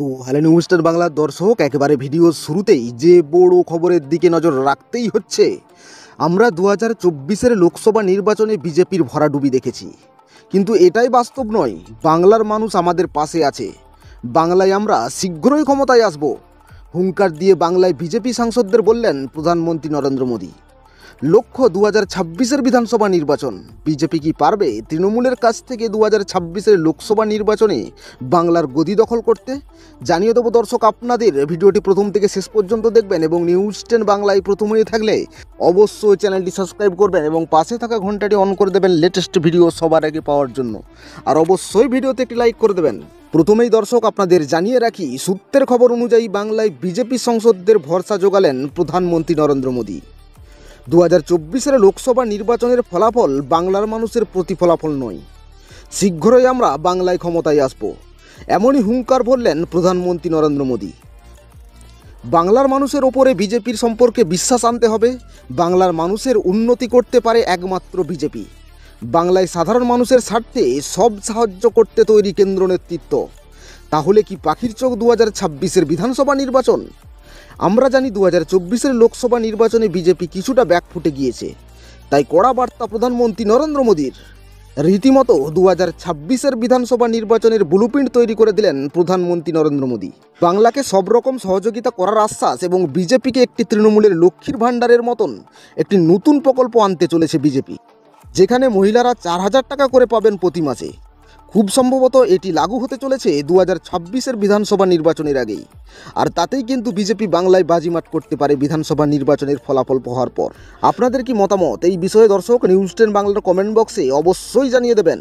তো hello news star বাংলার দর্শক, একেবারে ভিডিওর শুরুতেই যে বড় খবরের দিকে নজর রাখতেই হচ্ছে। আমরা 2024-এর লোকসভা নির্বাচনে বিজেপির ভরাডুবি দেখেছি, কিন্তু এটাই বাস্তব নয়। বাংলার মানুষ আমাদের পাশে আছে, বাংলায় আমরা শীঘ্রই ক্ষমতায় আসব, হুঙ্কার দিয়ে বাংলায় বিজেপি সাংসদদের বললেন প্রধানমন্ত্রী নরেন্দ্র মোদী। লক্ষ্য 2026-এর বিধানসভা নির্বাচন। বিজেপি কি পারবে তৃণমূলের কাছ থেকে 2026-এর লোকসভা নির্বাচনে বাংলার গদি দখল করতে? জানিয়ে দেবো দর্শক আপনাদের। ভিডিওটি প্রথম থেকে শেষ পর্যন্ত দেখবেন এবং নিউজ 10 বাংলায় প্রথম হয়ে থাকলে অবশ্যই চ্যানেলটি সাবস্ক্রাইব করবেন এবং পাশে থাকা ঘন্টাটি অন করে দেবেন লেটেস্ট ভিডিও সবার আগে পাওয়ার জন্য। আর অবশ্যই ভিডিওতে একটি লাইক করে দেবেন। প্রথমেই দর্শক আপনাদের জানিয়ে রাখি, সূত্রের খবর অনুযায়ী বাংলায় বিজেপি সংসদদের ভরসা জোগালেন প্রধানমন্ত্রী নরেন্দ্র মোদী। 2024-এর লোকসভা নির্বাচনের ফলাফল বাংলার মানুষের প্রতিফলাফল নয়। শীঘ্রই আমরা বাংলায় ক্ষমতায় আসব, এমনই হুঙ্কার ভরলেন প্রধানমন্ত্রী নরেন্দ্র মোদী। বাংলার মানুষের ওপরে বিজেপির সম্পর্কে বিশ্বাস আনতে হবে। বাংলার মানুষের উন্নতি করতে পারে একমাত্র বিজেপি। বাংলায় সাধারণ মানুষের স্বার্থে সব সাহায্য করতে তৈরি কেন্দ্র নেতৃত্ব। তাহলে কি পাখির চোখ 2026-এর বিধানসভা নির্বাচন? আমরা জানি 2024-এর লোকসভা নির্বাচনে বিজেপি কিছুটা ব্যাকফুটে গিয়েছে, তাই কড়া বার্তা প্রধানমন্ত্রী নরেন্দ্র মোদীর। রীতিমতো 2026-এর বিধানসভা নির্বাচনের ব্লুপ্রিন্ট তৈরি করে দিলেন প্রধানমন্ত্রী নরেন্দ্র মোদী। বাংলাকে সব রকম সহযোগিতা করার আশ্বাস এবং বিজেপিকে একটি তৃণমূলের লক্ষ্মীর ভাণ্ডারের মতন একটি নতুন প্রকল্প আনতে চলেছে বিজেপি, যেখানে মহিলারা 4,000 টাকা করে পাবেন প্রতি মাসে। খুব সম্ভবত এটি লাগু হতে চলেছে 2026-এর বিধানসভা নির্বাচনের আগেই। আর তাতেই কিন্তু বিজেপি বাংলায় বাজিমাত করতে পারে বিধানসভা নির্বাচনের ফলাফল পাওয়ার পর। আপনাদের কি মতামত এই বিষয়ে দর্শক? নিউজ 10 বাংলার কমেন্ট বক্সে অবশ্যই জানিয়ে দেবেন।